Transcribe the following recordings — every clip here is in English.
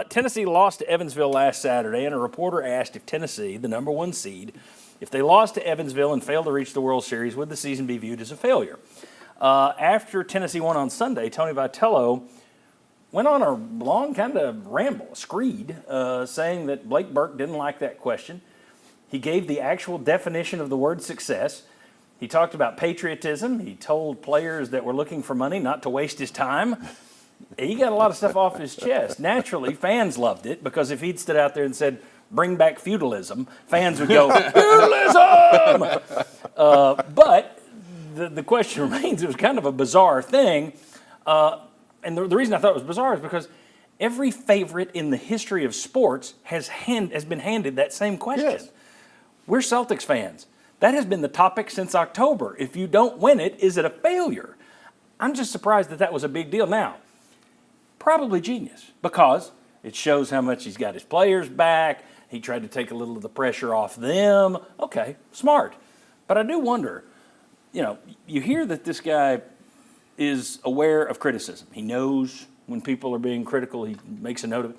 Tennessee lost to Evansville last Saturday, and a reporter asked if Tennessee, the number one seed, if they lost to Evansville and failed to reach the World Series, would the season be viewed as a failure? After Tennessee won on Sunday, Tony Vitello went on a long kind of ramble, a screed, saying that Blake Burke didn't like that question. He gave the actual definition of the word success. He talked about patriotism. He told players that were looking for money not to waste his time. He got a lot of stuff off his chest. Naturally, fans loved it because if he'd stood out there and said, bring back feudalism, fans would go, feudalism! But the question remains, it was kind of a bizarre thing. And the reason I thought it was bizarre is because every favorite in the history of sports has been handed that same question. Yes. We're Celtics fans. That has been the topic since October. If you don't win it, is it a failure? I'm just surprised that was a big deal. Now, probably genius because it shows how much he's got his players back. He tried to take a little of the pressure off them. Okay, smart. But I do wonder, you hear that this guy is aware of criticism. He knows when people are being critical. He makes a note of it.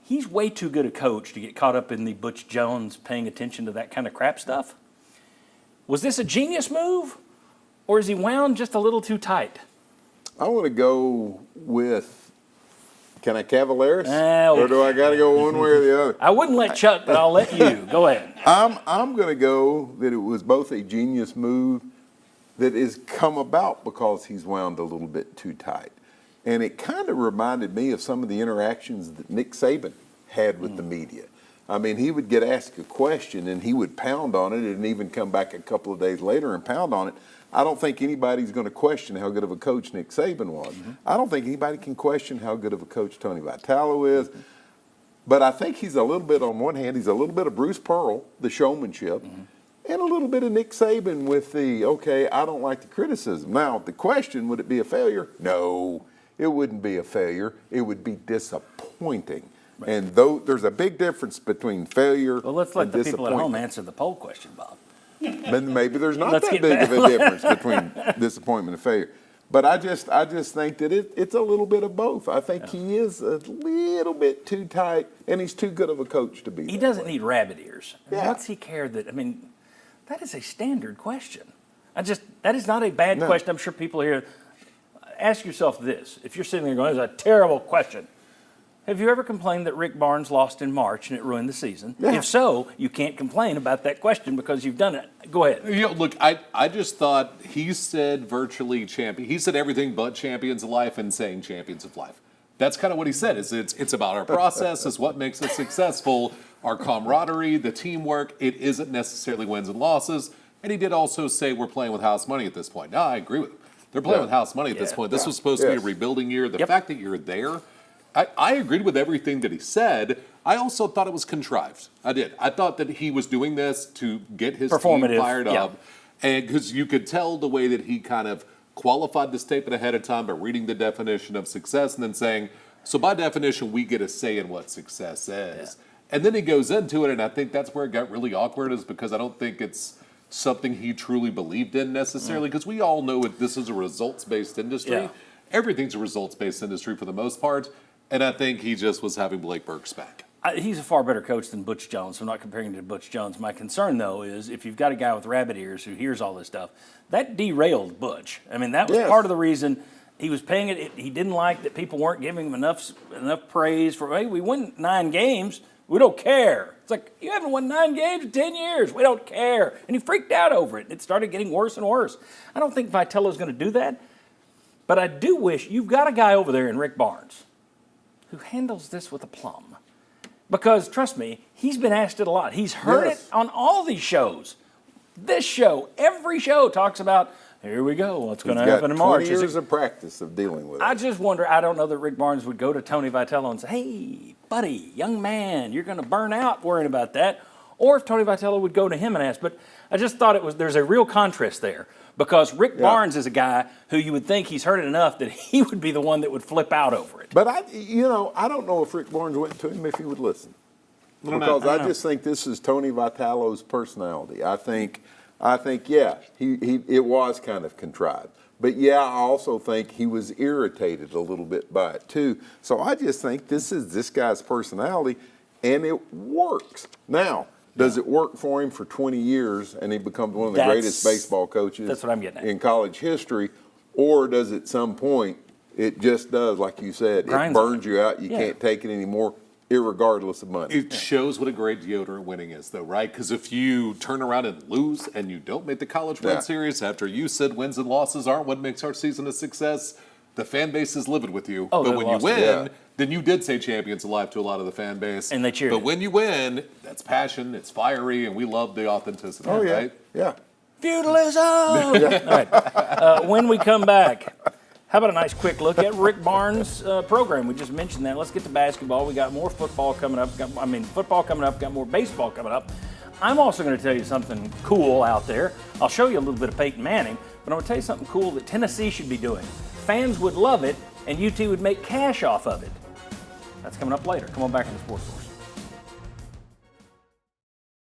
He's way too good a coach to get caught up in the Butch Jones paying attention to that kind of crap stuff. Was this a genius move, or is he wound just a little too tight? I want to go with, can I Cavaliers? Or do I got to go one way or the other? I wouldn't let Chuck, but I'll let you. Go ahead. I'm going to go that it was both a genius move that has come about because he's wound a little bit too tight. And it kind of reminded me of some of the interactions that Nick Saban had with the media. I mean, he would get asked a question and he would pound on it and even come back a couple of days later and pound on it. I don't think anybody's going to question how good of a coach Nick Saban was. I don't think anybody can question how good of a coach Tony Vitello is. But I think he's a little bit, on one hand, he's a little bit of Bruce Pearl, the showmanship, and a little bit of Nick Saban with the, okay, I don't like the criticism. Now, the question, would it be a failure? No, it wouldn't be a failure. It would be disappointing. Right. And though there's a big difference between failure and disappointment. Well, let's let the people at home answer the poll question, Bob. Maybe there's not that big of a difference between disappointment and failure. But I just think that it's a little bit of both. I think he is a little bit too tight, and he's too good of a coach to be. He doesn't need rabbit ears. What's he care that? I mean, that is a standard question. That is not a bad question. I'm sure people here ask yourself this: if you're sitting there going, "It's a terrible question." Have you ever complained that Rick Barnes lost in March and it ruined the season? Yeah. If so, you can't complain about that question because you've done it. Go ahead. Look, I just thought he said virtually champion. He said everything but champions of life and saying champions of life. That's kind of what he said. It's about our process. It's what makes us successful. Our camaraderie, the teamwork. It isn't necessarily wins and losses. And he did also say we're playing with house money at this point. No, I agree with him. They're playing with house money at this point. This was supposed to be a rebuilding year. The fact that you're there. I agreed with everything that he said. I also thought it was contrived. I did. I thought that he was doing this to get his team fired up. And because you could tell the way that he kind of qualified the statement ahead of time by reading the definition of success and then saying, so by definition, we get a say in what success is. And then he goes into it, and I think that's where it got really awkward is because I don't think it's something he truly believed in necessarily because we all know this is a results-based industry. Everything's a results-based industry for the most part. And I think he just was having Blake Burke's back. He's a far better coach than Butch Jones, so I'm not comparing him to Butch Jones. My concern, though, is if you've got a guy with rabbit ears who hears all this stuff, that derailed Butch. I mean, that was part of the reason he was paying it. He didn't like that people weren't giving him enough praise for, hey, we won 9 games. We don't care. It's like, you haven't won 9 games in 10 years. We don't care. And he freaked out over it. It started getting worse and worse. I don't think Vitello's going to do that. But I do wish you've got a guy over there in Rick Barnes who handles this with aplomb. Because, trust me, he's been asked it a lot. He's heard it on all these shows. This show, every show talks about, here we go, what's going to happen in March. 20 years of practice of dealing with it. I just wonder, I don't know that Rick Barnes would go to Tony Vitello and say, hey, buddy, young man, you're going to burn out worrying about that. Or if Tony Vitello would go to him and ask. But I just thought there's a real contrast there. Because Rick Barnes is a guy who you would think he's heard it enough that he would be the one that would flip out over it. But I don't know if Rick Barnes went to him if he would listen. Because I just think this is Tony Vitello's personality. I think it was kind of contrived. But yeah, I also think he was irritated a little bit by it too. So I just think this is this guy's personality, and it works. Now, does it work for him for 20 years and he becomes one of the greatest baseball coaches that's what I'm getting at. in college history? Or does at some point it just does, like you said, Grinds it burns you out, you can't take it anymore, irregardless of money. It shows what a great deodorant winning is, though, right? Because if you turn around and lose and you don't make the College World Series after you said wins and losses aren't what makes our season a success, the fan base is livid with you. Oh, but they when you lost win, then you did say champions alive to a lot of the fan base. And they cheered But it. when you win, that's passion, it's fiery, and we love the authenticity, Oh, yeah. right? Yeah. Feudalism! All right. When we come back, how about a nice quick look at Rick Barnes' program? We just mentioned that. Let's get to basketball. We got more football coming up. Football coming up. Got more baseball coming up. I'm also going to tell you something cool out there. I'll show you a little bit of Peyton Manning, but I'm going to tell you something cool that Tennessee should be doing. Fans would love it, and UT would make cash off of it. That's coming up later. Come on back on the Sports Course.